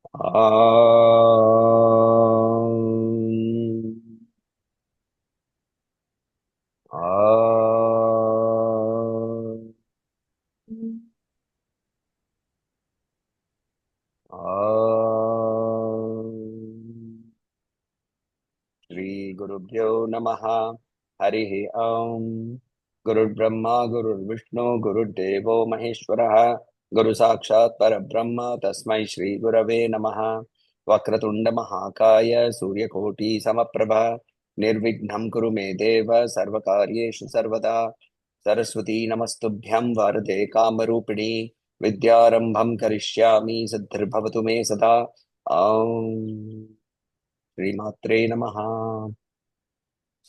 Om. Om. Om. Shri गुरुभ्यो नमः। हरिः ओम। गुरुर्ब्रह्मा गुरुर्विष्णु गुरुर्देवो महेश्वरः। गुरु साक्षात् परब्रह्म तस्मै श्री गुरवे नमः। वक्रतुंड महाकाय सूर्यकोटि समप्रभा निर्विघ्नं कुरु मे देव सर्वकार्येषु सर्वदा। सरस्वती नमस्तुभ्यं वरदे कामरूपिणी विद्यारंभं करिष्यामि सिद्धिर्भवतु मे सदा। ओम श्रीमात्रे नमः।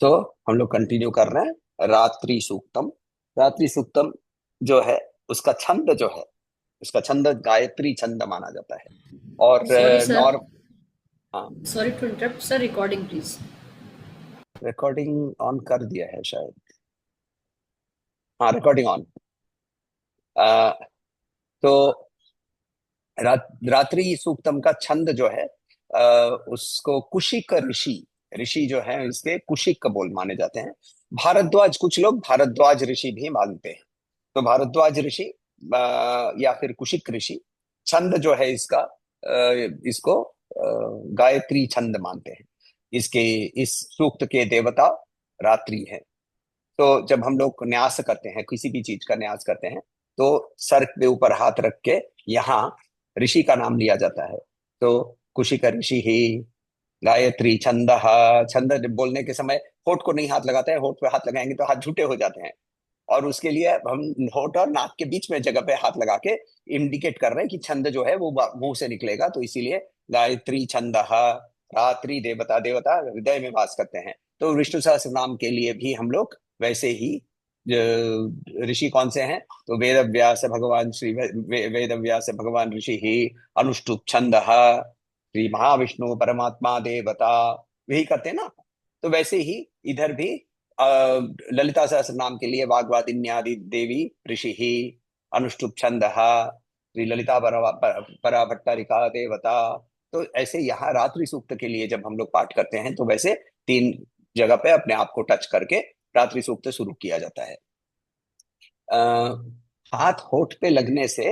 तो हम लोग कंटिन्यू कर रहे हैं रात्रि सूक्तम। रात्रि सूक्तम जो है उसका छंद जो है, उसका छंद गायत्री छंद माना जाता है। और सॉरी सर, नॉर हाँ, sorry to interrupt sir, recording please. Recording on कर दिया है शायद। हाँ, रिकॉर्डिंग ऑन। तो रात्रि सूक्तम का छंद जो है उसको कुशिक ऋषि, ऋषि जो है इसके कुशिक बोल माने जाते हैं। भारद्वाज, कुछ लोग भारद्वाज ऋषि भी मानते हैं। तो भारद्वाज ऋषि या फिर कुशिक ऋषि छंद जो है इसका इसको गायत्री छंद मानते हैं। इसके इस सूक्त के देवता रात्रि है। तो जब हम लोग न्यास करते हैं, किसी भी चीज का न्यास करते हैं, तो सर के ऊपर हाथ रख के यहाँ ऋषि का नाम लिया जाता है। तो कुशिक ऋषि ही गायत्री छंद। छंद बोलने के समय होठ को नहीं हाथ लगाते हैं, होठ पे हाथ लगाएंगे तो हाथ झूठे हो जाते हैं। और उसके लिए हम होठ और नाक के बीच में जगह पे हाथ लगा के इंडिकेट कर रहे हैं कि छंद जो है वो मुंह से निकलेगा। तो इसीलिए गायत्री छंद। रात्रि देवता, देवता हृदय में वास करते हैं। तो विष्णु सहस्त्र नाम के लिए भी हम लोग वैसे ही ऋषि कौन से हैं, तो वेद व्यास भगवान श्री वेद व्यास भगवान ऋषि ही अनुष्टुप छंद श्री महाविष्णु परमात्मा देवता, यही करते हैं ना। तो वैसे ही इधर भी ललिता सहस्त्र नाम के लिए वाग्वादिन्यादि देवी ऋषि ही अनुष्टुप छंद श्री ललिता परा भट्टारिका देवता। तो ऐसे यहाँ रात्रि सूक्त के लिए जब हम लोग पाठ करते हैं तो वैसे तीन जगह पे अपने आप को टच करके रात्रि सूक्त शुरू किया जाता है। आ, हाथ होठ पे लगने से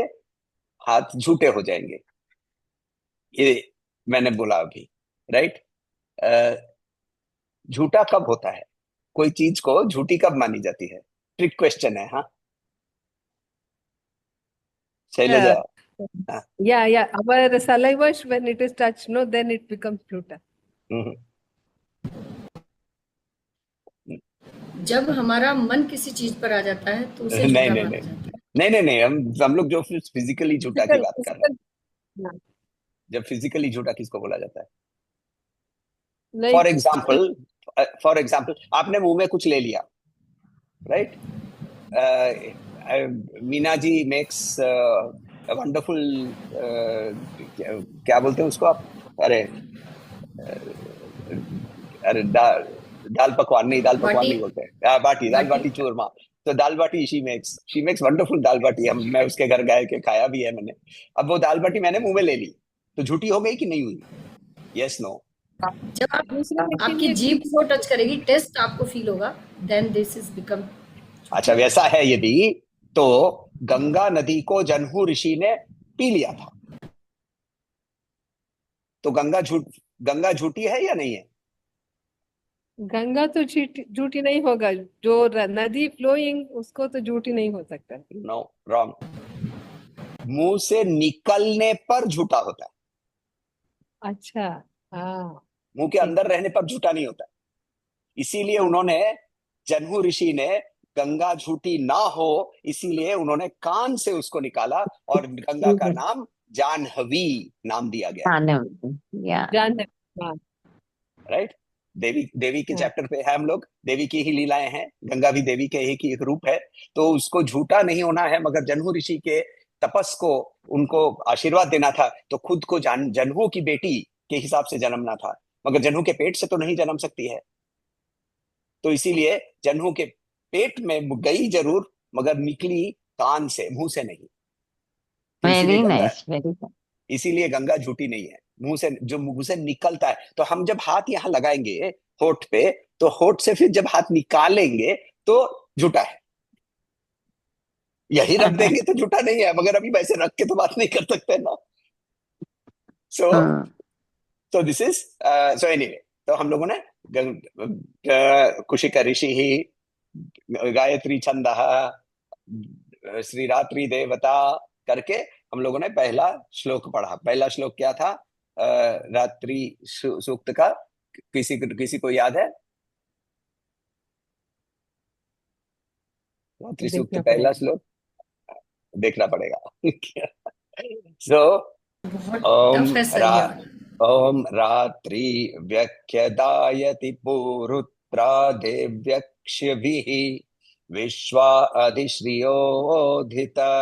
हाथ झूठे हो जाएंगे, ये मैंने बोला अभी, राइट। झूठा कब होता है, कोई चीज को झूठी कब मानी जाती है? ट्रिक क्वेश्चन है। हाँ, शैलजा। Yeah, हाँ, yeah. Our saliva, when it is touched, no, then it becomes fluta. हम्म, जब हमारा मन किसी चीज पर आ जाता है तो उसे नहीं झूठा नहीं माना नहीं जाता है। नहीं नहीं नहीं, हम लोग जो फिजिकली झूठा की Physical, बात कर रहे हैं। physical. Yeah. जब फिजिकली झूठा किसको बोला जाता है? For Like, example, for example आपने मुंह में कुछ ले लिया, right. Meena ji makes wonderful, क्या बोलते हैं उसको आप? अरे अरे दाल पकवान नहीं, दाल पकवान बाटी। नहीं बोलते हैं। बाटी, दाल बाटी। बाटी चूरमा। तो दाल बाटी शी मेक्स वंडरफुल दाल बाटी। हम मैं उसके घर गए के खाया भी है मैंने। अब वो दाल बाटी मैंने मुंह में ले ली, तो झूठी हो गई कि नहीं हुई? Yes no? जब आप दूसरा लेकिन आपकी ये जीभ ठीक को टच करेगी, टेस्ट आपको फील होगा, देन दिस इज बिकम अच्छा, झूठी। वैसा है यदि, तो गंगा नदी को जनहू ऋषि ने पी लिया था, तो गंगा झूठी है या नहीं है? गंगा तो झूठी नहीं होगा, जो नदी फ्लोइंग उसको तो झूठी नहीं हो सकता। No, wrong. मुंह से निकलने पर झूठा होता है, अच्छा, हाँ, मुंह के ठीक अंदर है। रहने पर झूठा नहीं होता। इसीलिए हाँ, उन्होंने, जनहू ऋषि ने गंगा झूठी ना हो इसीलिए उन्होंने कान से उसको निकाला और गंगा का नाम जाह्नवी नाम दिया गया, Yeah. जान हाँ, राइट। देवी, देवी के हाँ, चैप्टर पे है हम लोग, देवी की ही लीलाएं हैं। गंगा भी देवी के ही की एक रूप है। तो उसको झूठा नहीं होना है, मगर जनहू ऋषि के तपस को, उनको आशीर्वाद देना था, तो खुद को जनहू की बेटी के हिसाब से जन्मना था, मगर जनहू के पेट से तो नहीं जन्म सकती है। तो इसीलिए जनहू के पेट में गई जरूर, मगर निकली कान से, मुंह से नहीं। तो इसीलिए Very Ganga, nice. Very nice. इसीलिए गंगा झूठी नहीं है। मुंह से, जो मुंह से निकलता है, तो हम जब हाथ यहाँ लगाएंगे होठ पे, तो होठ से फिर जब हाथ निकालेंगे तो झूठा है। यही रख देंगे तो झूठा नहीं है, मगर अभी वैसे रख के तो बात नहीं कर सकते ना। सो हाँ तो दिस इज, सो एनीवे, तो हम लोगों ने कुशिक ऋषि ही, गायत्री छंद, श्री रात्रि देवता करके हम लोगों ने पहला श्लोक पढ़ा। पहला श्लोक क्या था रात्रि सूक्त का? किसी को याद है? रात्रि सूक्त देखना पहला पड़ेगा। श्लोक देखना पड़ेगा। सो बहुत ओम टफ है सर ये वाला। ओम रात्रि व्यख्यदायति पुरुत्रा देव्यक्ष्यभिः विश्वा अधिश्रियोधिता।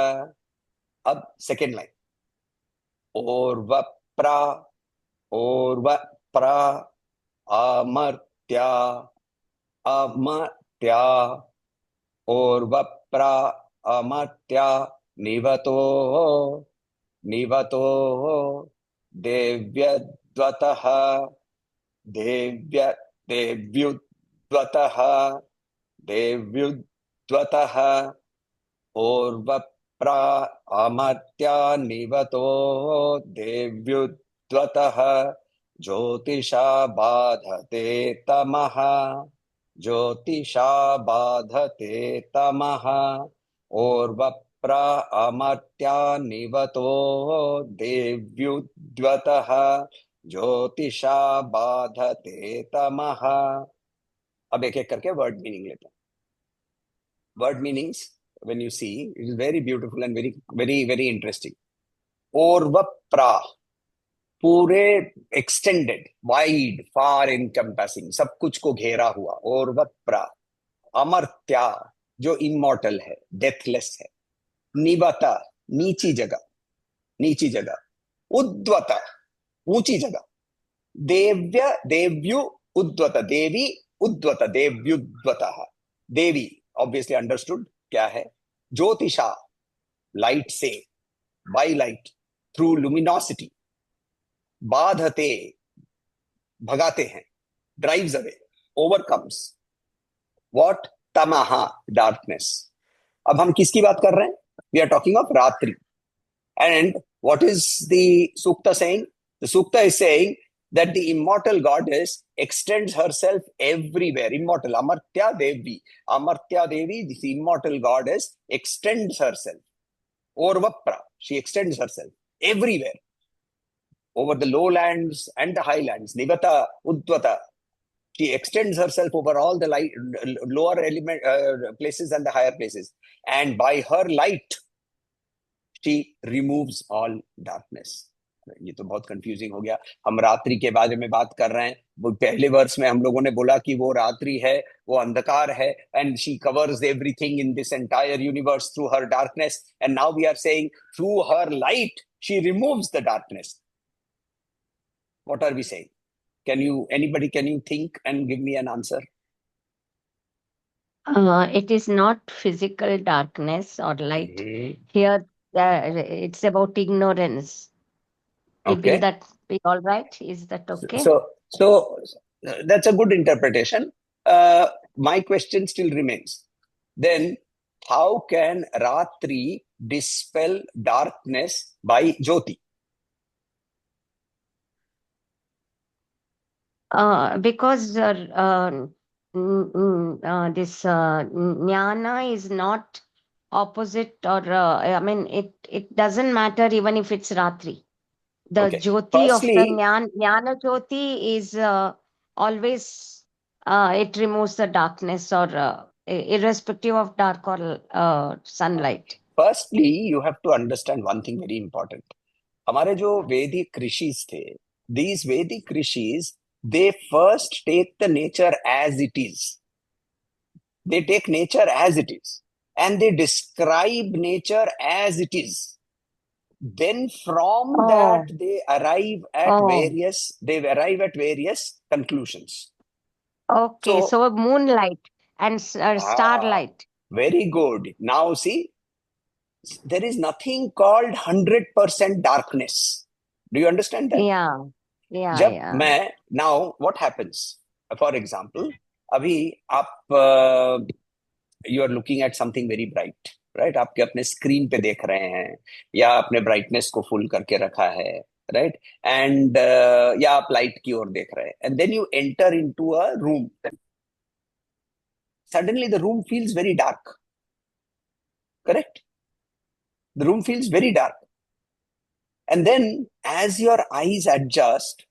अब सेकेंड लाइन, ओर्वप्रा ओर्वप्रा अमर्त्या अमर्त्या ओर्वप्रा अमर्त्या निवतो निवतो देव्यद्वतः देव्य देव्युद्वतः देव्युद्वतः ओर्वप्रा अमर्त्या निवतो देव्युद्वतः ज्योतिषा बाधते तमः ज्योतिषा बाधते तमः ओर्वप्रा अमर्त्या निवतो देव्युद्वतः ज्योतिषा बाधते तमः। अब एक एक करके वर्ड मीनिंग लेते हैं। Word meanings when you see, it is very beautiful and very interesting. ओर्वप्रा, पूरे एक्सटेंडेड, वाइड, फार इनकम्पासिंग, सब कुछ को घेरा हुआ, ओर्वप्रा। अमर्त्या, जो इमॉर्टल है, डेथलेस है। निवता, नीची जगह, नीची जगह। उद्वता, ऊंची जगह। देव्य देव्यु उद्वत, देवी उद्वत, देव्युद्वत। देवी ऑब्वियसली अंडरस्टूड क्या है। ज्योतिषा, लाइट से, बाय लाइट, थ्रू लुमिनोसिटी। बाधते, भगाते हैं, ड्राइव्स अवे, ओवरकम्स। व्हाट? तमहा, डार्कनेस। अब हम किसकी बात कर रहे हैं? वी आर टॉकिंग ऑफ रात्रि। And what is the Sukta saying? The Sukta is saying that the immortal goddess extends herself everywhere. Immortal, Amartya Devi. Amartya Devi, this immortal goddess, extends herself. Orvapra, she extends herself everywhere. Over the lowlands and the highlands. Nivata, Udvata. She extends herself over all the lower element places and the higher places. And by her light, she removes all darkness. ये तो बहुत confusing हो गया। हम रात्रि के बारे में बात कर रहे हैं। वो पहले वर्ष में हम लोगों ने बोला कि वो रात्रि है, वो अंधकार है, and she covers everything in this entire universe through her darkness. And now we are saying through her light she removes the darkness. What are we saying? Anybody, can you think and give me an answer? It is not physical darkness or light. Here, it's about ignorance. Will Okay. that be all right? Is that okay? So that's a good interpretation. My question still remains. Then, how can Ratri dispel darkness by Jyoti? Because this jnana is not opposite, or I mean, it doesn't matter even if it's Ratri. The Okay. Jyoti of the Firstly, jnana Jyoti is always it removes the darkness, or irrespective of dark or sunlight. firstly, you have to understand one thing very important. हमारे जो वैदिक ऋषिज थे, these Vedic rishis, they first take the nature as it is. They take nature as it is, and they describe nature as it is. Then from that they arrive at various conclusions. Okay, so moonlight and starlight. Very good. Now see, there is nothing called 100% darkness. Do you understand that? Yeah, yeah, जब yeah. मैं now what happens? For example, अभी आप you are looking at something very bright, right? आपके अपने screen पे देख रहे हैं या अपने ब्राइटनेस को फुल करके रखा है, right? And या आप लाइट की ओर देख रहे हैं, and then you enter into a room. Suddenly the room feels very dark, correct? The room feels very dark. And then as your eyes adjust,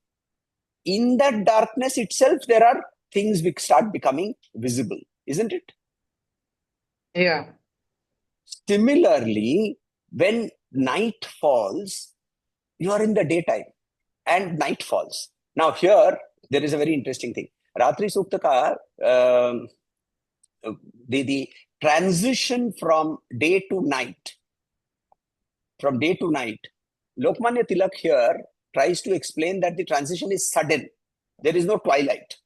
in that darkness itself, there are things which start becoming visible, isn't it? Yeah. Similarly, when night falls, you are in the daytime and night falls. Now here, there is a very interesting thing. Ratri Sukta ka, the transition from day to night, Lokmanya Tilak here tries to explain that the transition is sudden. There is no twilight,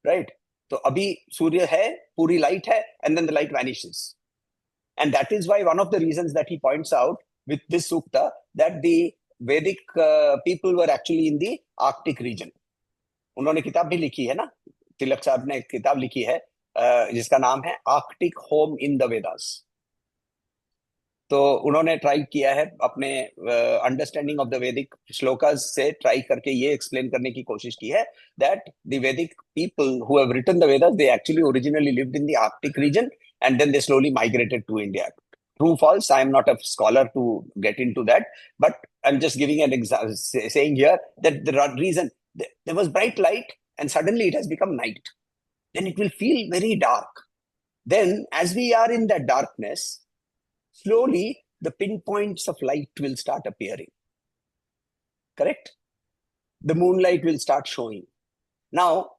right? So abhi Surya hai, puri light hai, and then the light vanishes. And that is why one of the reasons that he points out with this sukta that the Vedic people were actually in the Arctic region. उन्होंने किताब भी लिखी है ना, तिलक साहब ने किताब लिखी है जिसका नाम है Arctic home in the Vedas. तो उन्होंने ट्राई किया है अपने अंडरस्टैंडिंग ऑफ द वैदिक श्लोकास से ट्राई करके ये एक्सप्लेन करने की कोशिश की है that the Vedic people who have written the Vedas they actually originally lived in the Arctic region and then they slowly migrated to India. True, false, I am not a scholar to get into that, but I'm just giving an example, saying here that the reason there was bright light and suddenly it has become night. Then it will feel very dark. Then as we are in that darkness, slowly the pinpoints of light will start appearing. Correct? The moonlight will start showing. Now,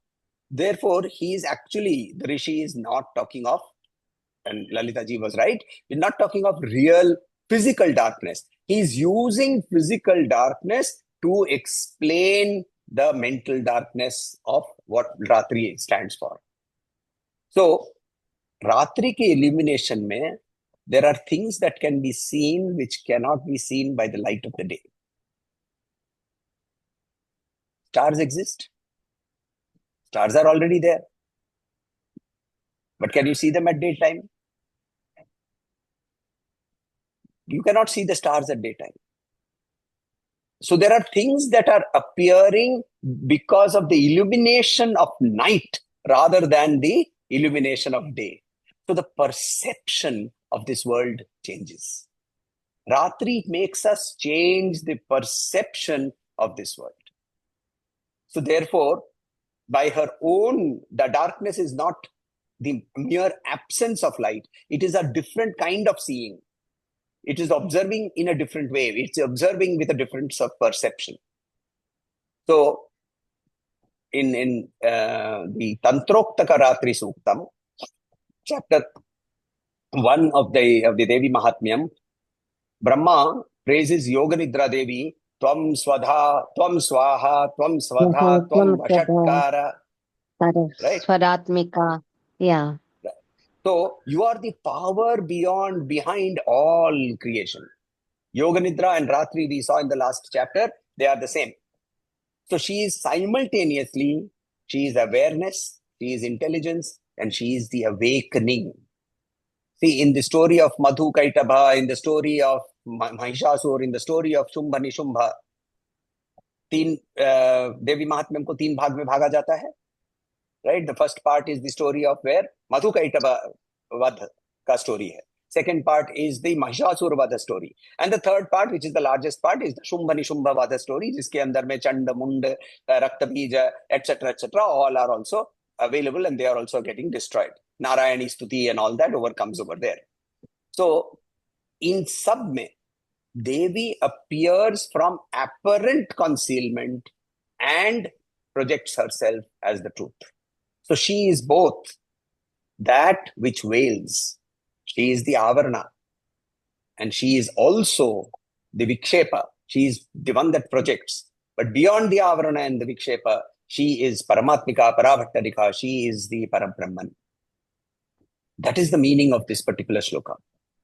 therefore, the Rishi is not talking of, and Lalita ji was right, we're not talking of real physical darkness. He's using physical darkness to explain the mental darkness of what Ratri stands for. So, Ratri ke illumination mein, there are things that can be seen which cannot be seen by the light of the day. Stars exist. Stars are already there. But can you see them at daytime? You cannot see the stars at daytime. So there are things that are appearing because of the illumination of night rather than the illumination of day. So the perception of this world changes. Ratri makes us change the perception of this world. So therefore, by her own, the darkness is not the mere absence of light. It is a different kind of seeing. It is observing in a different way. It's observing with a difference of perception. So, in the Tantroktaka Ratri Suktam, chapter 1 of the Devi Mahatmyam, Brahma praises Yoganidra Devi, Tvam Swadha, Tvam Swaha, Tvam Svadha, Tvam Vashatkara. Right? Swaratmika. Yeah. So you are the power behind all creation. Yoganidra and Ratri we saw in the last chapter, they are the same. So she is simultaneously, she is awareness, she is intelligence, and she is the awakening. See, in the story of Madhu Kaitaba, in the story of Mahishasur, in the story of Shumbha Nishubha, Devi Mahatmyam को 3 भाग में भागा जाता है. Right? The first part is the story of where Madhu Kaitaba Vadh ka story hai. Second part is the Mahishasur Vadha story. And the third part, which is the largest part, is the Shumbha Nishubha Vadha story, jiske andar mein Chanda, Mund, Rakta Bija, etc., all are also available and they are also getting destroyed. Narayani Stuti and all that comes over there. So, in sab mein, Devi appears from apparent concealment and projects herself as the truth. So she is both that which veils. She is the avarana. And she is also the vikshepa. She is the one that projects. But beyond the avarana and the vikshepa, she is paramatmika, parabhattarika. She is the parabrahman. That is the meaning of this particular shloka,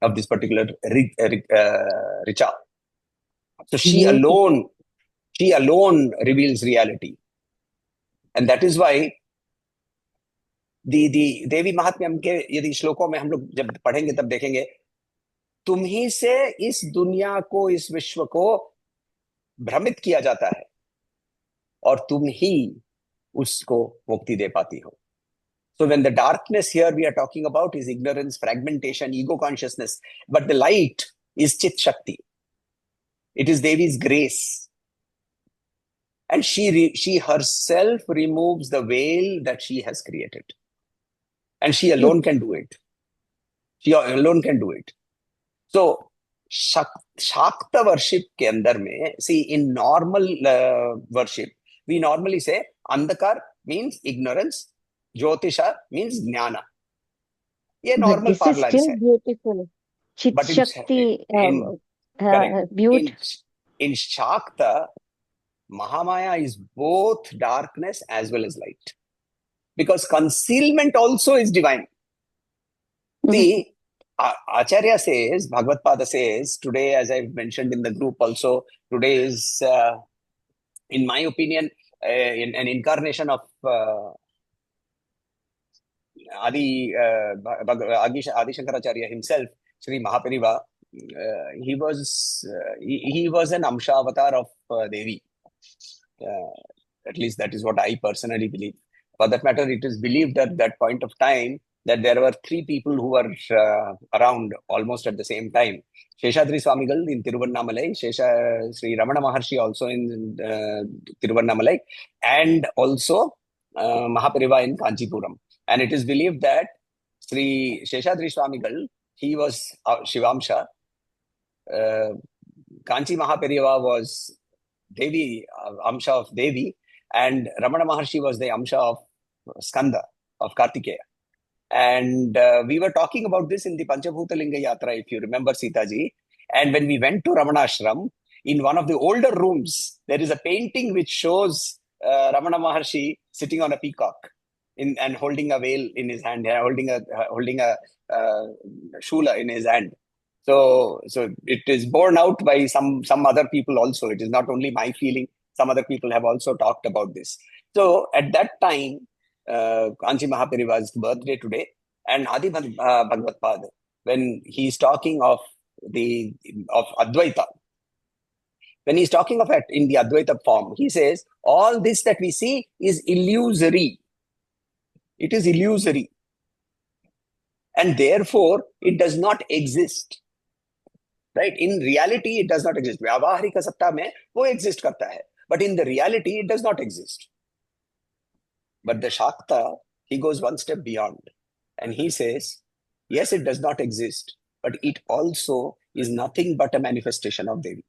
of this particular richa. So she alone reveals reality. And that is why the देवी महात्म्यम के यदि श्लोकों में हम लोग जब पढ़ेंगे तब देखेंगे, तुम ही से इस दुनिया को, इस विश्व को भ्रमित किया जाता है और तुम ही उसको मुक्ति दे पाती हो. So when the darkness here we are talking about is ignorance, fragmentation, ego consciousness, but the light is Chit Shakti. It is Devi's grace. And she herself removes the veil that she has created. And she alone can do it. She alone can do it. So Śākta worship के अंदर में, see, in normal worship, we normally say Andhakar means ignorance, Jyotisha means jnana. ये normal This is parlance still है. beautiful. Chit But Shakti, correct. beauty. In Śākta, Mahamaya is both darkness as well as light. Because concealment also is divine. See, Acharya says, Bhagavad Pada says, today, as I've mentioned in the group also, today is, in my opinion, an incarnation of Adi Shankaracharya himself, Sri Mahapariva. He was an Amsha avatar of Devi. At least that is what I personally believe. For that matter, it is believed at that point of time that there were three people who were around almost at the same time. Sheshadri Swamigal in Tiruvannamalai, Sri Ramana Maharshi also in Tiruvannamalai, and also Mahapariva in Kanchipuram. And it is believed that Sri Sheshadri Swamigal, he was Shivamsha. Kanchi Mahapariva was Devi, Amsha of Devi, and Ramana Maharshi was the Amsha of Skanda, of Kartikeya. And we were talking about this in the Panchabhuta Linga Yatra, if you remember, Sitaji. And when we went to Ramanashram, in one of the older rooms, there is a painting which shows Ramana Maharshi sitting on a peacock and holding a veil in his hand, holding a shula in his hand. So it is borne out by some other people also. It is not only my feeling. Some other people have also talked about this. So at that time, Kanchi Mahapariva's birthday today, and Adi Bhagavad Pada, when he's talking of Advaita, when he's talking of it in the Advaita form, he says, all this that we see is illusory. It is illusory. And therefore, it does not exist. Right? In reality, it does not exist. Vyavaharika satta mein wo exist karta hai. But in the reality, it does not exist. But the Śākta, he goes one step beyond. And he says, yes, it does not exist, but it also is nothing but a manifestation of Devi.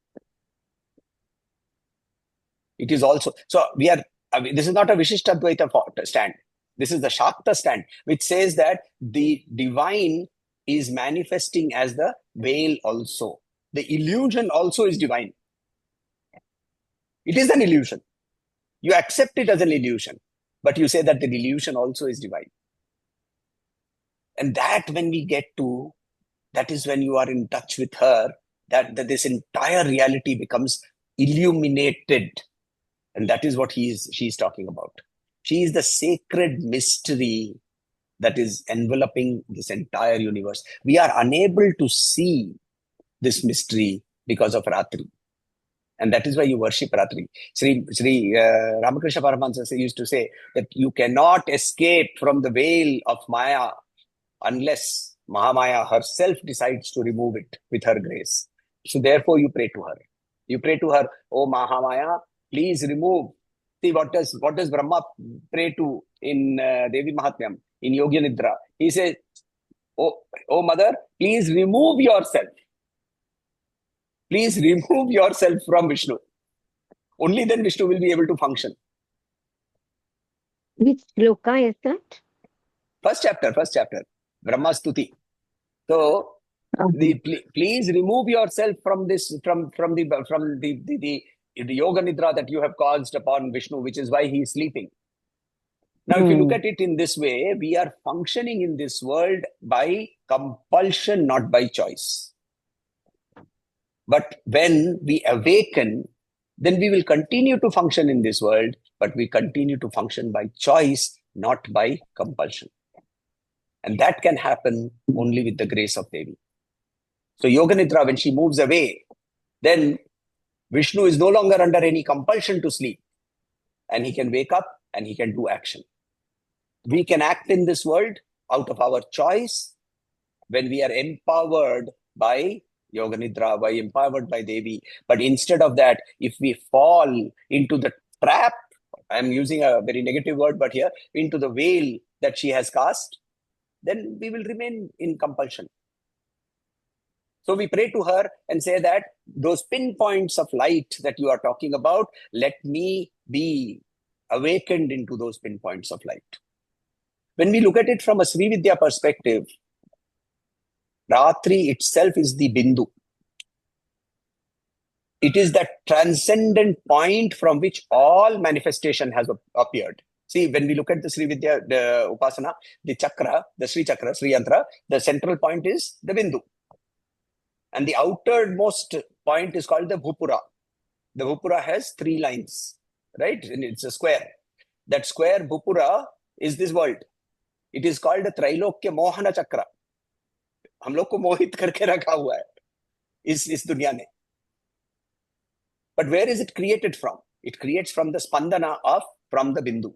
It is also, so this is not a Vishishtadvaita stand. This is the Śākta stand, which says that the divine is manifesting as the veil also. The illusion also is divine. It is an illusion. You accept it as an illusion, but you say that the illusion also is divine. And that when we get to, that is when you are in touch with her, that this entire reality becomes illuminated. And that is what she's talking about. She is the sacred mystery that is enveloping this entire universe. We are unable to see this mystery because of Ratri. And that is why you worship Ratri. Sri Ramakrishna Paramahansa used to say that you cannot escape from the veil of Maya unless Mahamaya herself decides to remove it with her grace. So therefore you pray to her. You pray to her, oh Mahamaya, please remove. See, what does Brahma pray to in Devi Mahatmyam, in Yogi Nidra? He says, oh mother, please remove yourself. Please remove yourself from Vishnu. Only then Vishnu will be able to function. Which shloka is that? First chapter, Brahma Stuti. So, please remove yourself from this, from the yoga nidra that you have caused upon Vishnu, which is why he is sleeping. Now, if you look at it in this way, we are functioning in this world by compulsion, not by choice. But when we awaken, then we will continue to function in this world, but we continue to function by choice, not by compulsion. And that can happen only with the grace of Devi. So Yoga Nidra, when she moves away, then Vishnu is no longer under any compulsion to sleep. And he can wake up and he can do action. We can act in this world out of our choice when we are empowered by Yoga Nidra, by empowered by Devi. But instead of that, if we fall into the trap, I'm using a very negative word, but here, into the veil that she has cast, then we will remain in compulsion. So we pray to her and say that those pinpoints of light that you are talking about, let me be awakened into those pinpoints of light. When we look at it from a Sri Vidya perspective, Ratri itself is the Bindu. It is that transcendent point from which all manifestation has appeared. See, when we look at the Sri Vidya, the Upasana, the chakra, the Sri chakra, Sri yantra, the central point is the Bindu. And the outermost point is called the Bhupura. The Bhupura has 3 lines, right? And it's a square. That square Bhupura is this world. It is called the Trailokya Mohana Chakra. हम लोग को मोहित करके रखा हुआ है इस दुनिया ने. But where is it created from? It creates from the spandana from the Bindu.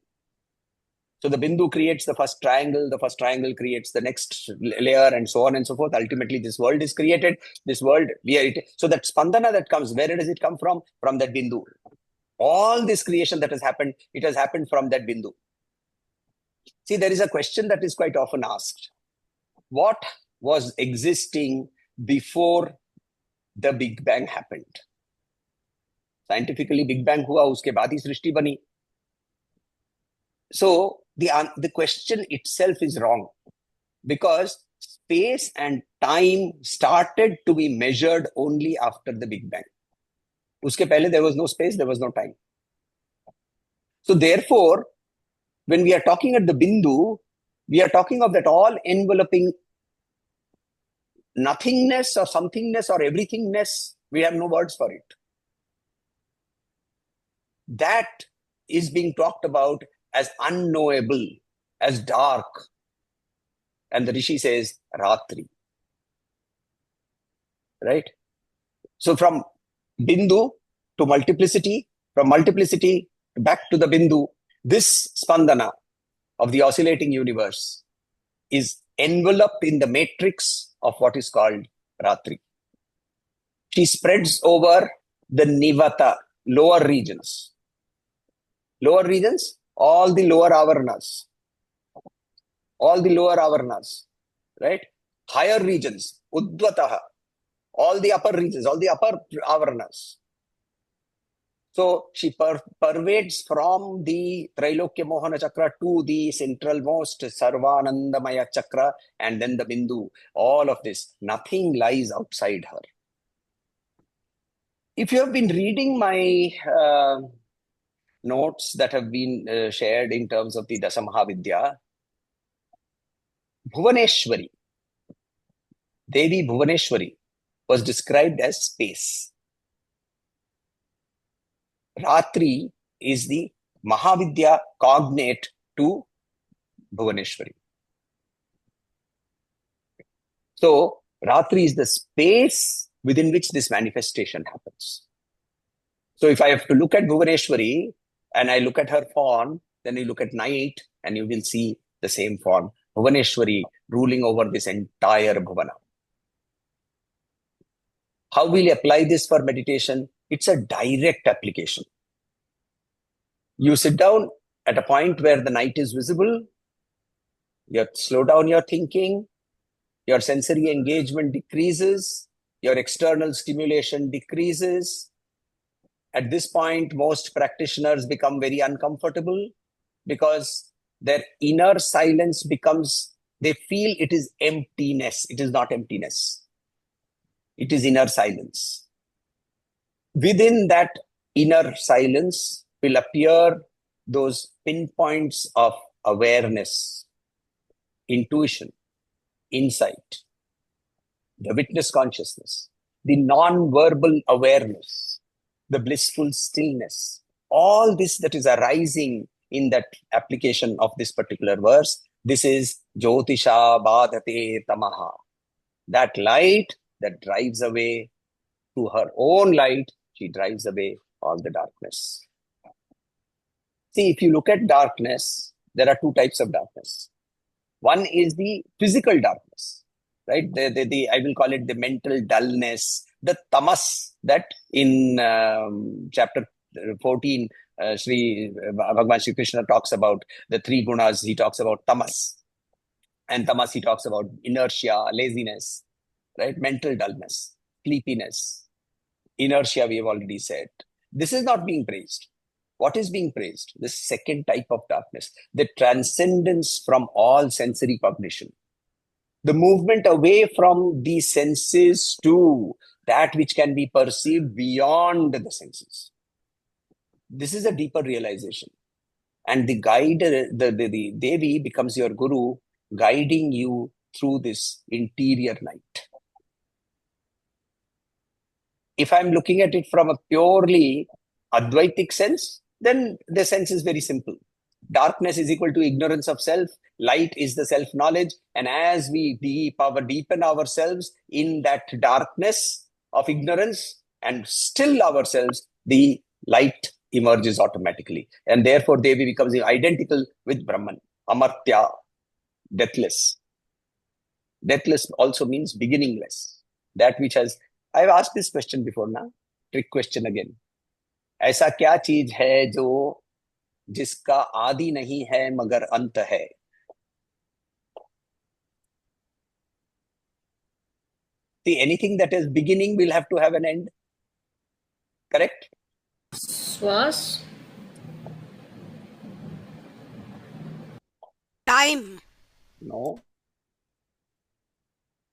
So the Bindu creates the first triangle creates the next layer, and so on and so forth. Ultimately, this world is created. This world, so that spandana that comes, where does it come from? From that Bindu. All this creation that has happened, it has happened from that Bindu. See, there is a question that is quite often asked. What was existing before the Big Bang happened? Scientifically, Big Bang hua, uske baad hi srishti bani. So the question itself is wrong, because space and time started to be measured only after the Big Bang. Uske pehle there was no space, there was no time. So therefore, when we are talking at the Bindu, we are talking of that all-enveloping nothingness or somethingness or everythingness. We have no words for it. That is being talked about as unknowable, as dark. And the Rishi says, Ratri. Right? So from Bindu to multiplicity, from multiplicity back to the Bindu, this spandana of the oscillating universe is enveloped in the matrix of what is called Ratri. She spreads over the Nivata, lower regions. Lower regions, all the lower avarnas. All the lower avarnas, right? Higher regions, Udvataha, all the upper regions, all the upper avarnas. So she pervades from the Trailokya Mohana Chakra to the centralmost Sarvanandamaya Chakra, and then the Bindu. All of this, nothing lies outside her. If you have been reading my notes that have been shared in terms of the Dasamahavidya, Bhuvaneshwari, Devi Bhuvaneshwari was described as space. Ratri is the Mahavidya cognate to Bhuvaneshwari. So, Ratri is the space within which this manifestation happens. So, if I have to look at Bhuvaneshwari and I look at her form, then you look at night and you will see the same form. Bhuvaneshwari ruling over this entire Bhuvana. How will you apply this for meditation? It's a direct application. You sit down at a point where the night is visible, you slow down your thinking, your sensory engagement decreases, your external stimulation decreases. At this point, most practitioners become very uncomfortable because their inner silence becomes, they feel it is emptiness. It is not emptiness. It is inner silence. Within that inner silence will appear those pinpoints of awareness, intuition, insight, the witness consciousness. the non-verbal awareness, the blissful stillness, all this that is arising in that application of this particular verse, this is Jyotisha Badhate Tamaha. That light that drives away, to her own light, she drives away all the darkness. See, if you look at darkness, there are two types of darkness. One is the physical darkness, right? I will call it the mental dullness, the tamas, that in chapter 14, Sri Bhagavan Shri Krishna talks about the three gunas. He talks about tamas. And tamas, he talks about inertia, laziness, right? Mental dullness, sleepiness, inertia, we have already said. This is not being praised. What is being praised? The second type of darkness, the transcendence from all sensory cognition, the movement away from the senses to that which can be perceived beyond the senses. This is a deeper realization. And the guide, the Devi becomes your guru, guiding you through this interior night. If I'm looking at it from a purely Advaitic sense, then the sense is very simple. Darkness is equal to ignorance of self. Light is the self-knowledge. And as we deepen ourselves in that darkness of ignorance and still ourselves, the light emerges automatically. And therefore, Devi becomes identical with Brahman. Amartya, deathless. Deathless also means beginningless. That which has... I've asked this question before now. Trick question again. ऐसा क्या चीज है जो जिसका आदि नहीं है मगर अंत है? See, anything that is beginning will have to have an end. Correct? श्वास. Time. No.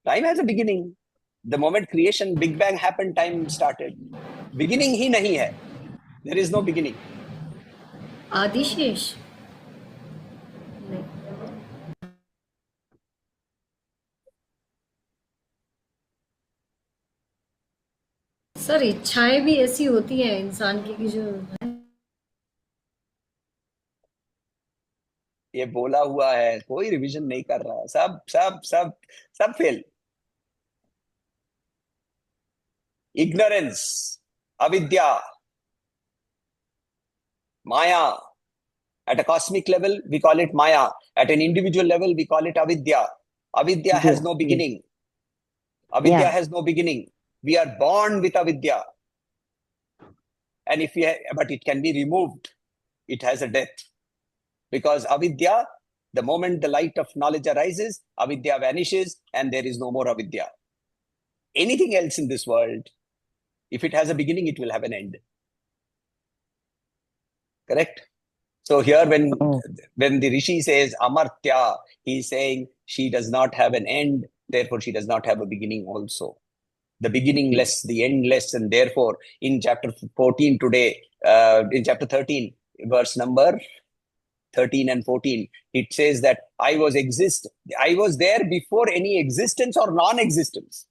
Time has a beginning. The moment creation, Big Bang happened, time started. Beginning ही नहीं है. There is no beginning. Adishesha. Sir, इच्छाएं भी ऐसी होती हैं इंसान की कि जो ये बोला हुआ है, कोई रिवीजन नहीं कर रहा है, सब सब सब सब fail. Ignorance, avidya, maya. At a cosmic level, we call it maya. At an individual level, we call it avidya. Avidya has no beginning. Avidya has no beginning. We are born with avidya. And but it can be removed. It has a death. Because avidya, the moment the light of knowledge arises, avidya vanishes and there is no more avidya. Anything else in this world, if it has a beginning, it will have an end. Correct? So here when the Rishi says Amartya, he is saying she does not have an end, therefore she does not have a beginning also. The beginningless, the endless, and therefore in chapter 14 today, in chapter 13, verse number 13 and 14, it says that I was there before any existence or non-existence.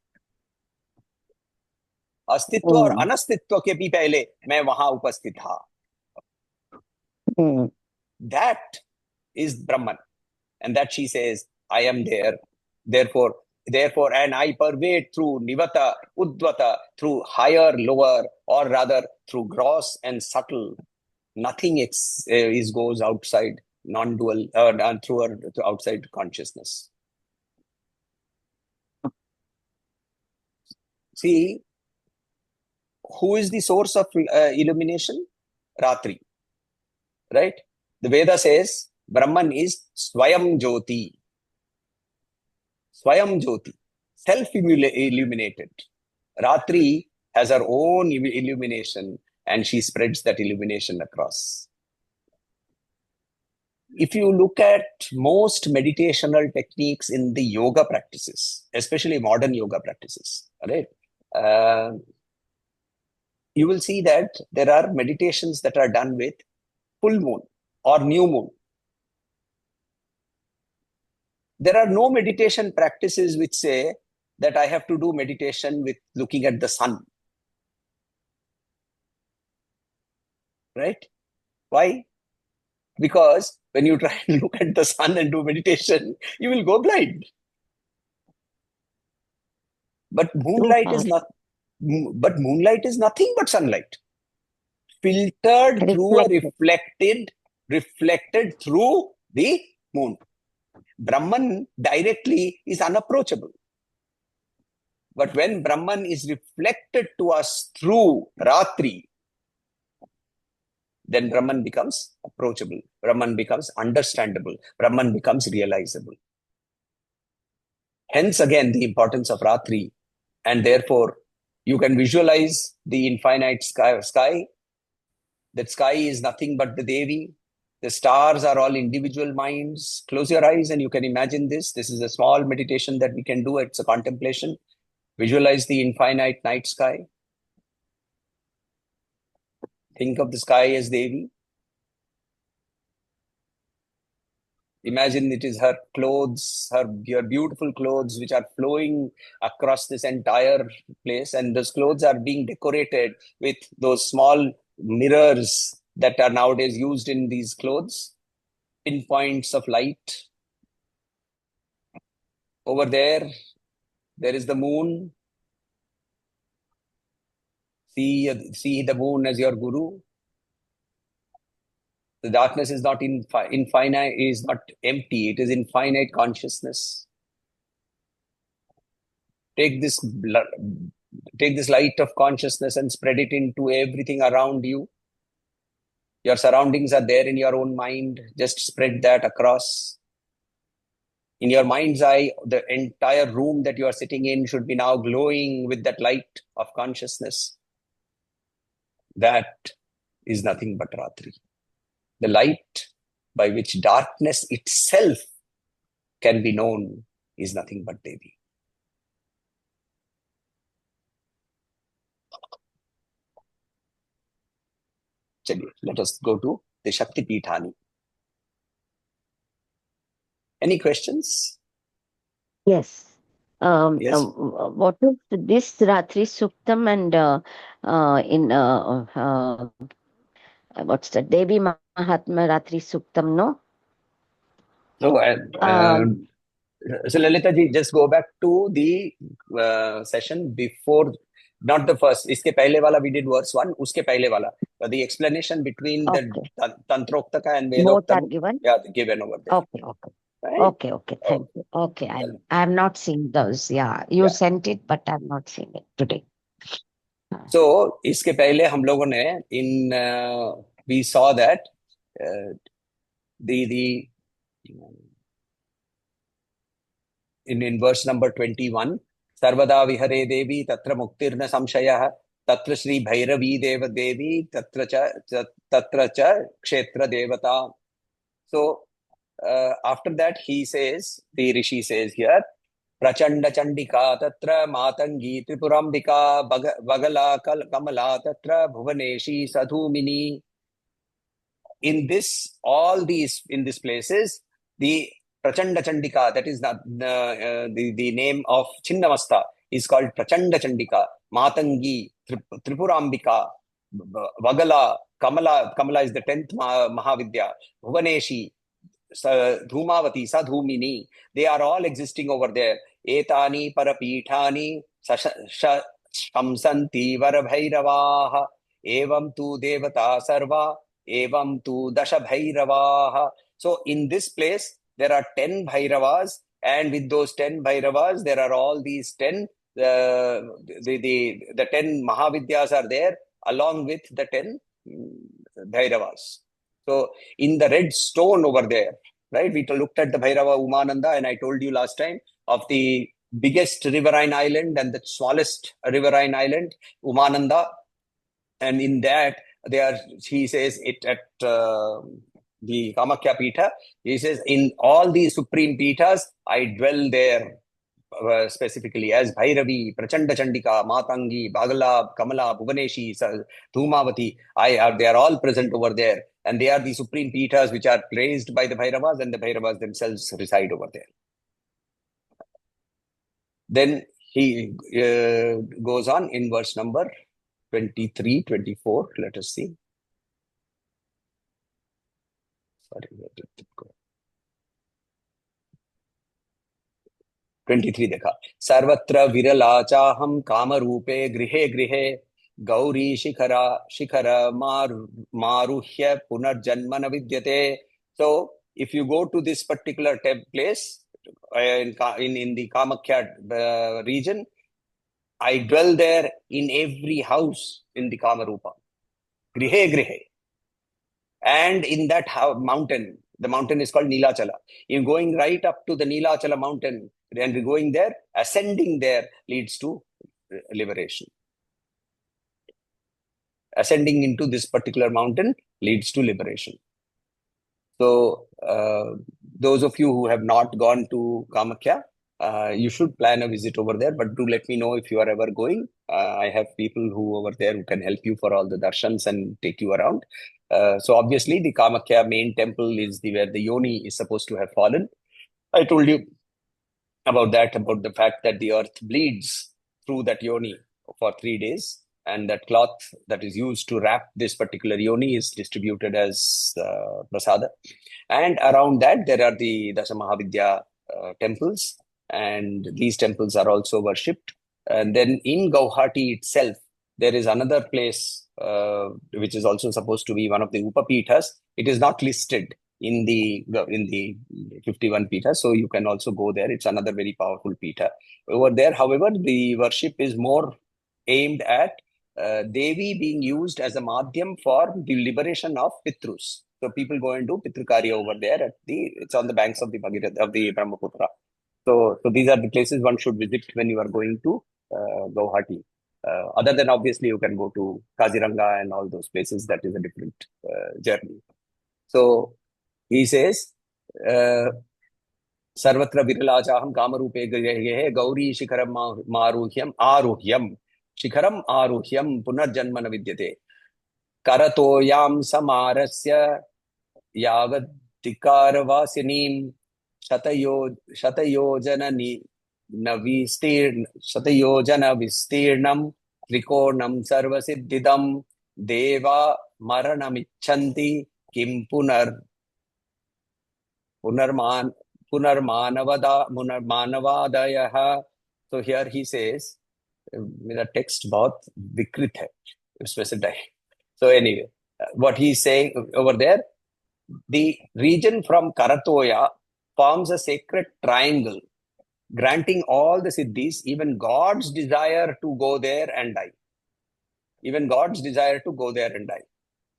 अस्तित्व और अनस्तित्व के भी पहले मैं वहां उपस्थित था. That is Brahman. And that she says, I am there. Therefore, and I pervade through Nivata, Udvata, through higher, lower, or rather through gross and subtle. Nothing goes outside non-dual, through outside consciousness. See, who is the source of illumination? Ratri. Right? The Veda says Brahman is Swayam Jyoti. Swayam Jyoti. Self-illuminated. Ratri has her own illumination and she spreads that illumination across. If you look at most meditational techniques in the yoga practices, especially modern yoga practices, right? You will see that there are meditations that are done with full moon or new moon. There are no meditation practices which say that I have to do meditation with looking at the sun. Right? Why? Because when you try and look at the sun and do meditation, you will go blind. But moonlight is not. But moonlight is nothing but sunlight, filtered through a reflected through the moon. Brahman directly is unapproachable. But when Brahman is reflected to us through Ratri, then Brahman becomes approachable. Brahman becomes understandable. Brahman becomes realizable. Hence, again, the importance of Ratri. And therefore, you can visualize the infinite sky. That sky is nothing but the Devi. The stars are all individual minds. Close your eyes and you can imagine this. This is a small meditation that we can do. It's a contemplation. Visualize the infinite night sky. Think of the sky as Devi. Imagine it is her clothes, her beautiful clothes, which are flowing across this entire place. And those clothes are being decorated with those small mirrors that are nowadays used in these clothes, pinpoints of light. Over there is the moon. See the moon as your guru. The darkness is not infinite, is not empty. It is infinite consciousness. Take this light of consciousness and spread it into everything around you. Your surroundings are there in your own mind. Just spread that across. In your mind's eye, the entire room that you are sitting in should be now glowing with that light of consciousness. That is nothing but Ratri. The light by which darkness itself can be known is nothing but Devi. Let us go to the Shakti Pithani. Any questions? Yes. Yes. What is this Ratri Suktam and what's the Devi Mahatmyam Ratri Suktam, no? So, so Lalita ji, just go back to the session before, not the first. Iske pehle wala we did verse 1, uske pehle wala. The explanation between the Tantroktaka and Both are Vedoktam, given? yeah, given over there. Okay. Okay, thank you. Okay, I have not seen those. Yeah, you sent it, but I have not seen it today. So, iske pehle hum logon ne we saw that in verse number 21, Sarvada Vihare Devi Tatra Muktirna Samshayah Tatra Shri Bhairavi Deva Devi Tatra Cha Kshetra Devata. So after that he says, the Rishi says here, Prachanda Chandika Tatra Matangi Tripurambika Vagala Kamala Tatra Bhuvaneshi Sadhumini. In these places, the Prachanda Chandika, that is not the name of Chinnamasta, is called Prachanda Chandika, Matangi, Tripurambika, Vagala, Kamala is the 10th Mahavidya, Bhuvaneshi, Dhumavati, Sadhumini, they are all existing over there. Etani Parapithani, Shamsanti Varabhairavaha, Evam tu Devata Sarva, Evam tu Dasha Bhairavaha. So in this place, there are 10 Bhairavas, and with those 10 Bhairavas, there are all these 10, the 10 Mahavidyas are there, along with the 10 Bhairavas. So in the red stone over there, right, we looked at the Bhairava Umananda, and I told you last time of the biggest riverine island and the smallest riverine island, Umananda. And in that, he says it at the Kamakya Pitha, he says, in all these supreme Pithas, I dwell there specifically as Bhairavi, Prachanda Chandika, Matangi, Bhagala, Kamala, Bhuvaneshi, Dhumavati. They are all present over there. And they are the supreme Pithas which are praised by the Bhairavas, and the Bhairavas themselves reside over there. Then he goes on in verse number 23, 24. Let us see. Sorry, where did it go? 23 देखा. सर्वत्र विरलाचाहम कामरूपे गृहे गृहे गौरी शिखर मारुह्य पुनर्जन्म न विद्यते. So if you go to this particular place in the Kamakhya region, I dwell there in every house in the Kamarupa. Grihe grihe. And in that mountain, the mountain is called Nilachala. In going right up to the Nilachala mountain, and going there, ascending there leads to liberation. Ascending into this particular mountain leads to liberation. So, those of you who have not gone to Kamakhya, you should plan a visit over there, but do let me know if you are ever going. I have people who over there who can help you for all the darshans and take you around. So obviously the Kamakhya main temple is where the yoni is supposed to have fallen. I told you about the fact that the earth bleeds through that yoni for 3 days, and that cloth that is used to wrap this particular yoni is distributed as prasada. And around that there are the Dasamahavidya temples, and these temples are also worshipped. And then in Guwahati itself, there is another place which is also supposed to be one of the Upapithas. It is not listed in the 51 Pitha, so you can also go there. It's another very powerful Pitha. Over there, however, the worship is more aimed at Devi being used as a madhyam for the liberation of Pitrus. So people go and do Pitrakarya over there it's on the banks of the Brahmaputra. So these are the places one should visit when you are going to Guwahati. Other than obviously you can go to Kaziranga and all those places. That is a different journey. So he says, Sarvatra viralachaham kamarupe grihe gauri shikharam aruhyam shikharam aruhyam punarjanmana vidyate karatoyam samarasya yavadikaravasinim shatayojana vistirnam trikonam sarvasiddhidam deva maranamichanti kim punarmanavadayaha. So here he says, मेरा text बहुत विकृत है, specified. So anyway, what he's saying over there, the region from Karatoya forms a sacred triangle, granting all the siddhis, even God's desire to go there and die. Even God's desire to go there and die.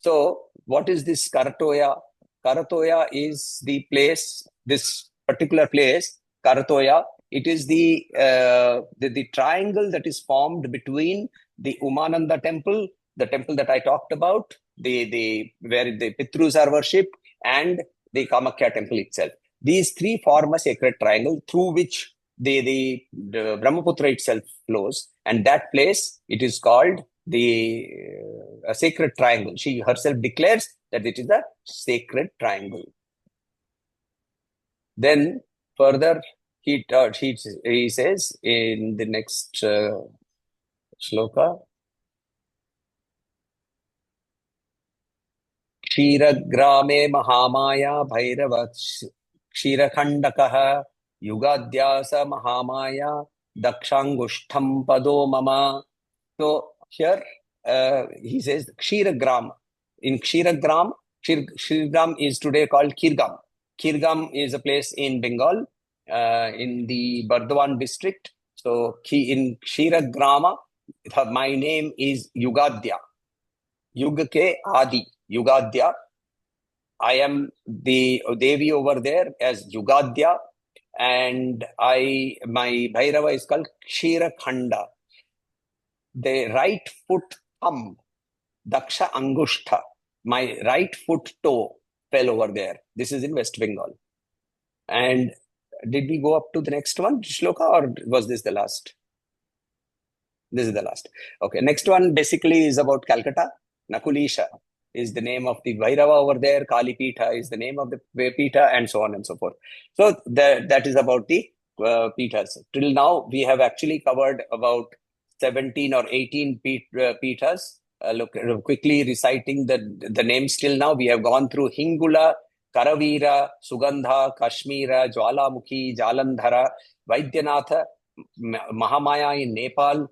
So what is this Karatoya? Karatoya is the place, this particular place, Karatoya. It is the triangle that is formed between the Umananda temple, the temple that I talked about, where the Pitrus are worshipped, and the Kamakhya temple itself. These three form a sacred triangle through which the Brahmaputra itself flows, and that place, it is called a sacred triangle. She herself declares that it is a sacred triangle. Then further, he says in the next shloka, Kshiragrame Mahamaya Bhairava Kshirakhandakaha Yugadyasa Mahamaya Dakshangushtham Pado Mama. So here he says Kshiragram. In Kshiragram, Kshiragram is today called Kirgam. Kirgam is a place in Bengal, in the Bardhaman district. So in Kshiragrama, my name is Yugadya. Yuga ke Adi, Yugadya. I am the Devi over there as Yugadya, and my Bhairava is called Kshirakhanda. The right foot thumb, Daksha Angushtha, my right foot toe fell over there. This is in West Bengal. And did we go up to the next one, shloka, or was this the last? This is the last. Okay, next one basically is about Calcutta. Nakulisha is the name of the Bhairava over there. Kali Pitha is the name of the Pitha, and so on and so forth. So that is about the Pithas. Till now, we have actually covered about 17 or 18 Pithas. Look, quickly reciting the names till now. We have gone through Hingula, Karavira, Sugandha, Kashmira, Jwalamukhi, Jalandhara, Vaidyanath, Mahamaya in Nepal,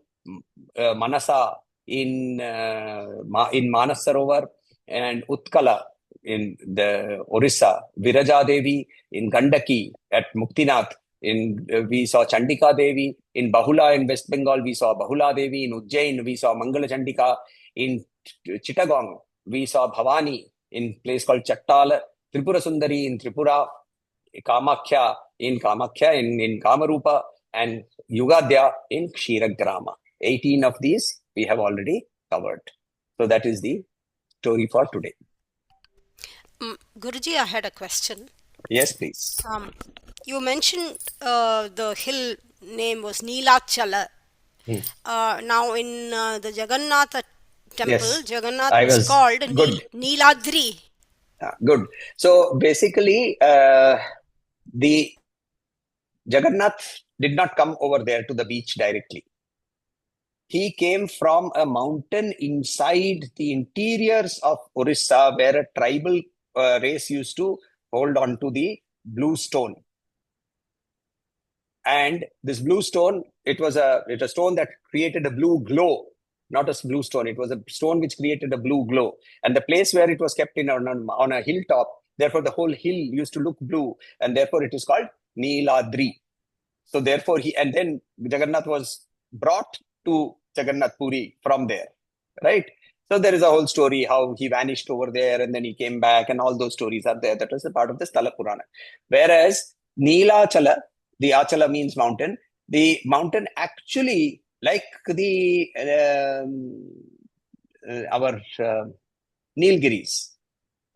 Manasa in Manas Sarovar, and Utkala in the Orissa, Viraja Devi in Gandaki at Muktinath. We saw Chandika Devi in Bahula in West Bengal. We saw Bahula Devi in Ujjain. We saw Mangala Chandika in Chittagong. We saw Bhavani in place called Chattal. Tripura Sundari in Tripura. Kamakhya in Kamarupa, and Yugadhya in Kshiragrama. 18 of these we have already covered. So that is the story for today. Guruji, I had a question. Yes, please. You mentioned the hill name was Neelachala. Now in the Jagannatha temple, Yes, Jagannath I was was called good. Neeladri. Good. So basically, the Jagannath did not come over there to the beach directly. He came from a mountain inside the interiors of Orissa, where a tribal race used to hold on to the blue stone. And this blue stone, it was a stone that created a blue glow, not a blue stone. It was a stone which created a blue glow. And the place where it was kept on a hilltop, therefore the whole hill used to look blue, and therefore it is called Neeladri. So therefore and then Jagannath was brought to Jagannath Puri from there, right? So there is a whole story how he vanished over there and then he came back, and all those stories are there. That was a part of the Sthala Purana. Whereas Neelachala, the Achala means mountain. The mountain actually, like our Nilgiris,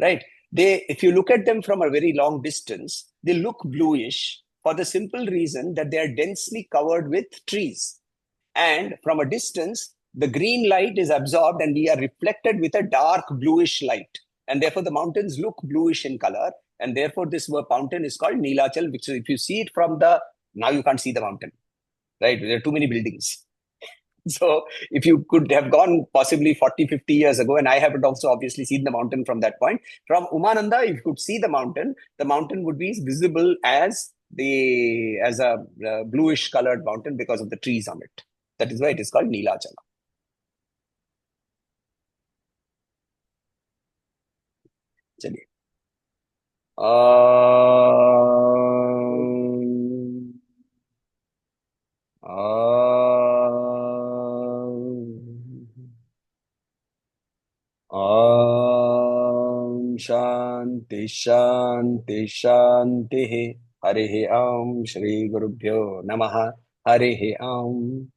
right? If you look at them from a very long distance, they look bluish for the simple reason that they are densely covered with trees. And from a distance, the green light is absorbed and we are reflected with a dark bluish light. And therefore, the mountains look bluish in color. And therefore, this mountain is called Neelachal, which if you see it from now you can't see the mountain, right? There are too many buildings. So if you could have gone possibly 40, 50 years ago, and I haven't also obviously seen the mountain from that point, from Umananda, if you could see the mountain would be visible as a bluish colored mountain because of the trees on it. That is why it is called Neelachala. Chaliye. Shanti Shanti Shanti. Harihi Om. Shri Gurubhyo Namaha. Harihi Om.